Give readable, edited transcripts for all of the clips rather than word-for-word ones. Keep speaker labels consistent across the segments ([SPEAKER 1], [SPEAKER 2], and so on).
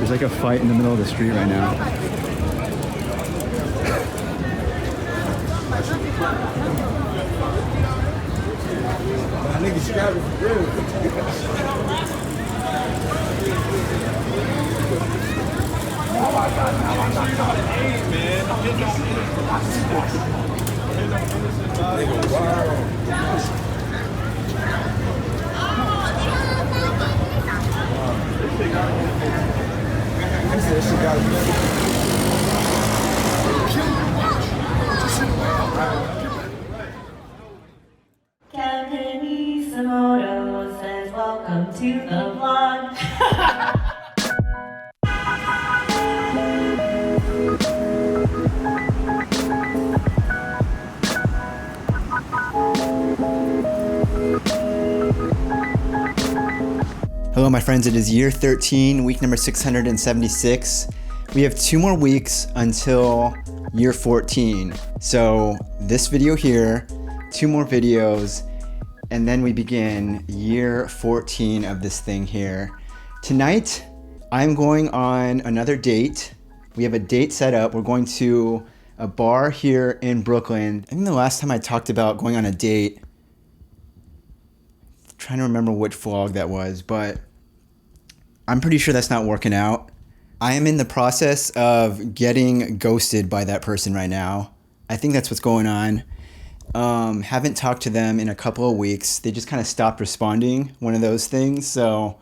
[SPEAKER 1] There's like a fight in the middle of the street right now.
[SPEAKER 2] Kevinisomoto says welcome to the vlog.
[SPEAKER 1] Hello my friends, it is year 13, week number 676. We have 2 more weeks until year 14. So this video here, 2 more videos, and then we begin year 14 of this thing here. Tonight, I'm going on another date. We have a date set up. We're going to a bar here in Brooklyn. I think the last time I talked about going on a date, I'm trying to remember which vlog that was, but I'm pretty sure that's not working out. I am in the process of getting ghosted by that person right now. I think that's what's going on. Haven't talked to them in a couple of weeks. They just kind of stopped responding, one of those things. So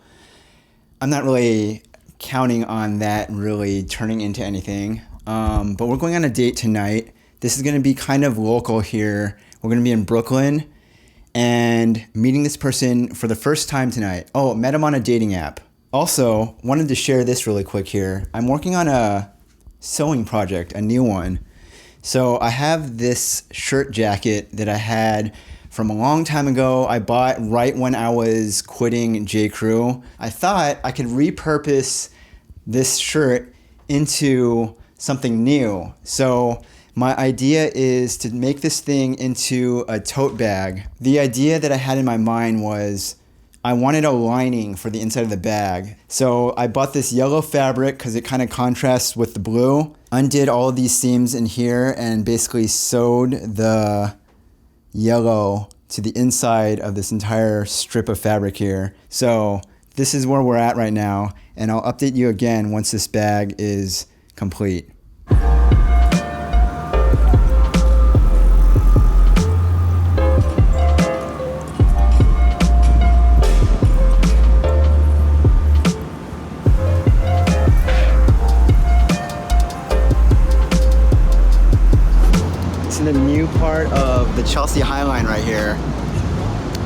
[SPEAKER 1] I'm not really counting on that really turning into anything. But we're going on a date tonight. This is going to be kind of local here. We're going to be in Brooklyn and meeting this person for the first time tonight. Oh, met him on a dating app. Also, wanted to share this really quick here. I'm working on a sewing project, a new one. So I have this shirt jacket that I had from a long time ago. I bought right when I was quitting J. Crew. I thought I could repurpose this shirt into something new. So my idea is to make this thing into a tote bag. The idea that I had in my mind was I wanted a lining for the inside of the bag. So I bought this yellow fabric because it kind of contrasts with the blue. Undid all of these seams in here and basically sewed the yellow to the inside of this entire strip of fabric here. So this is where we're at right now, and I'll update you again once this bag is complete. The new part of the Chelsea High Line right here.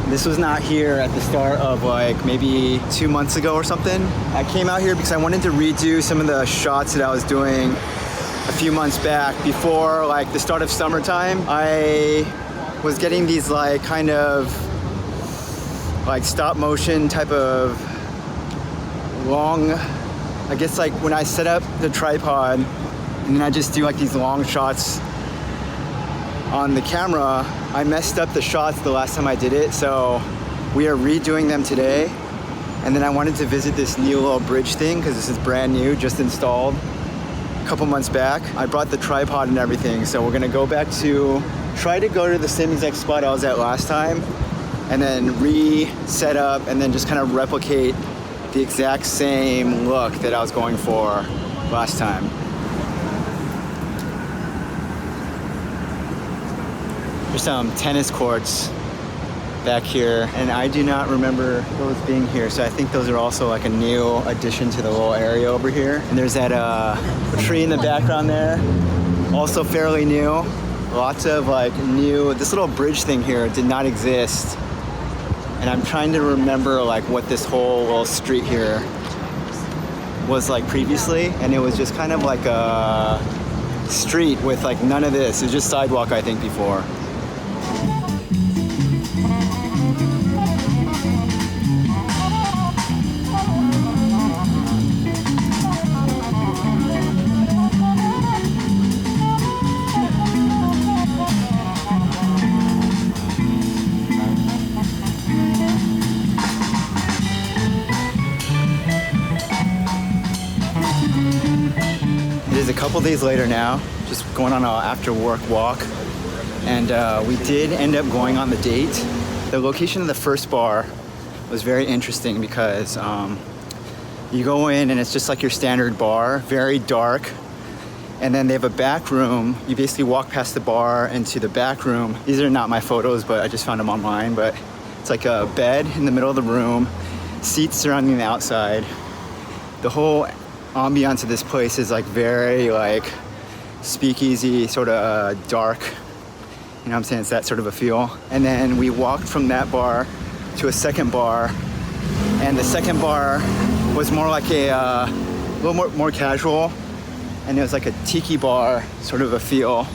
[SPEAKER 1] This was not here at the start of like maybe 2 months ago or something. I came out here because I wanted to redo some of the shots that I was doing a few months back before like the start of summertime. I was getting these like kind of like stop motion type of long, I guess like when I set up the tripod and then I just do like these long shots on the camera. I messed up the shots the last time I did it, so we are redoing them today. And then I wanted to visit this new little bridge thing because this is brand new, just installed a couple months back. I brought the tripod and everything, so we're gonna go back to, try to go to the same exact spot I was at last time and then reset up and then just kind of replicate the exact same look that I was going for last time. There's some tennis courts back here, and I do not remember those being here, so I think those are also like a new addition to the little area over here. And there's that tree in the background there, also fairly new. Lots of like new, this little bridge thing here did not exist, and I'm trying to remember like what this whole little street here was like previously, and it was just kind of like a street with like none of this. It was just sidewalk, I think, before. couple days later now, just going on an after work walk. And we did end up going on the date. The location of the first bar was very interesting because you go in and it's just like your standard bar, very dark. And then they have a back room. You basically walk past the bar into the back room. These are not my photos, but I just found them online. But it's like a bed in the middle of the room, seats surrounding the outside. The whole ambiance of this place is like very like speakeasy, sort of dark. You know what I'm saying? It's that sort of a feel. And then we walked from that bar to a second bar. And the second bar was more like a little more casual. And it was like a tiki bar sort of a feel.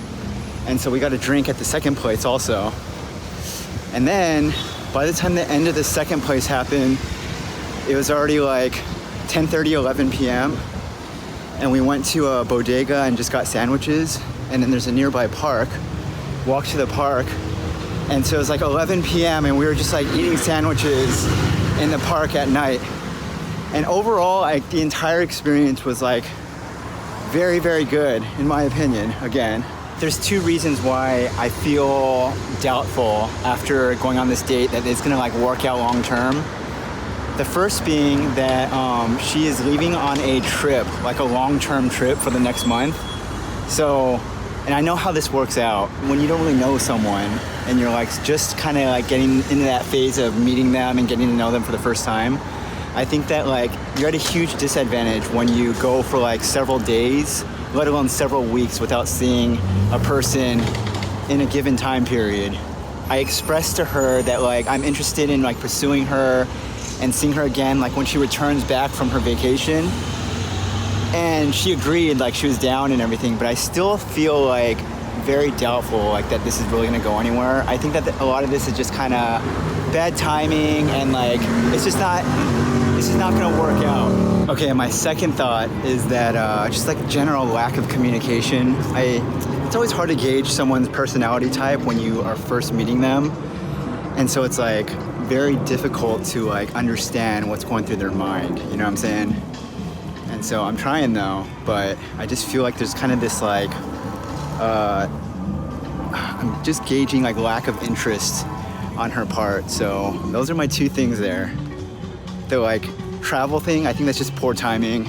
[SPEAKER 1] And so we got a drink at the second place also. And then by the time the end of the second place happened, it was already like 10:30, 11 p.m. And we went to a bodega and just got sandwiches. And then there's a nearby park. Walked to the park. And so it was like 11 p.m. and we were just like eating sandwiches in the park at night. And overall, like the entire experience was like very, very good, in my opinion, again. There's two reasons why I feel doubtful after going on this date that it's gonna like work out long term. The first being that she is leaving on a trip, like a long-term trip for the next month. So, and I know how this works out. When you don't really know someone and you're like just kind of like getting into that phase of meeting them and getting to know them for the first time, I think that like you're at a huge disadvantage when you go for like several days, let alone several weeks without seeing a person in a given time period. I expressed to her that like I'm interested in like pursuing her and seeing her again like when she returns back from her vacation. And she agreed, like she was down and everything, but I still feel like very doubtful like that this is really gonna go anywhere. I think that a lot of this is just kind of bad timing and like it's just not gonna work out. Okay, my second thought is that just like general lack of communication. It's always hard to gauge someone's personality type when you are first meeting them. And so it's like very difficult to like understand what's going through their mind, you know what I'm saying? And so I'm trying though, but I just feel like there's kind of this like, I'm just gauging like lack of interest on her part. So those are my two things there. The like travel thing, I think that's just poor timing.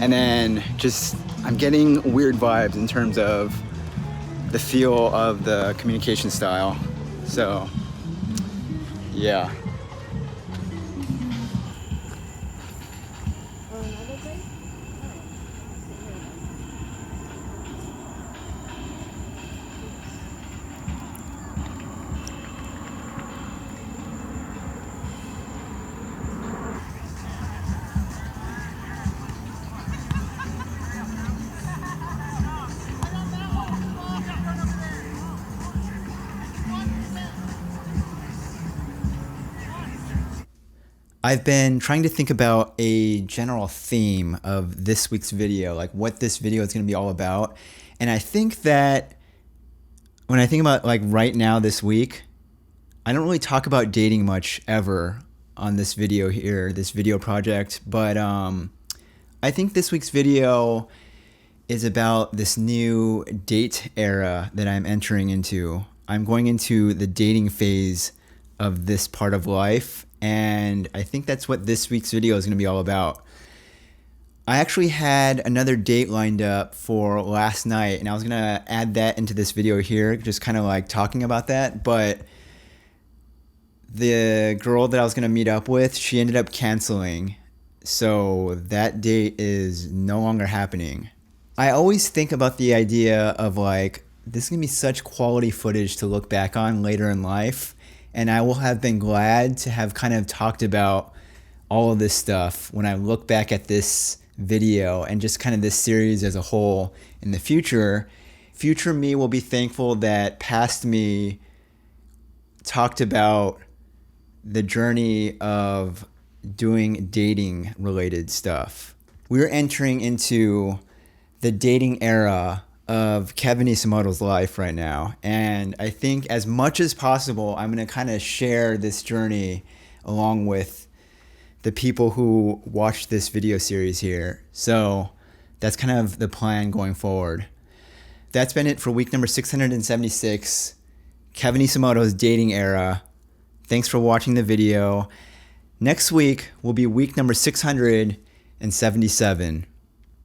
[SPEAKER 1] And then just, I'm getting weird vibes in terms of the feel of the communication style. So, yeah. I've been trying to think about a general theme of this week's video, like what this video is going to be all about. And I think that when I think about like right now this week, I don't really talk about dating much ever on this video here, this video project. But I think this week's video is about this new date era that I'm entering into. I'm going into the dating phase of this part of life. And I think that's what this week's video is going to be all about. I actually had another date lined up for last night, and I was going to add that into this video here, just kind of like talking about that. But the girl that I was going to meet up with, she ended up canceling. So that date is no longer happening. I always think about the idea of like, this is going to be such quality footage to look back on later in life. And I will have been glad to have kind of talked about all of this stuff when I look back at this video and just kind of this series as a whole in the future. Future me will be thankful that past me talked about the journey of doing dating related stuff. We're entering into the dating era of Kevin Isomoto's life right now. And I think as much as possible, I'm going to kind of share this journey along with the people who watch this video series here. So That's kind of the plan going forward. That's been it for week number 676, Kevin Isomoto's dating era. Thanks for watching the video. Next week will be week number 677.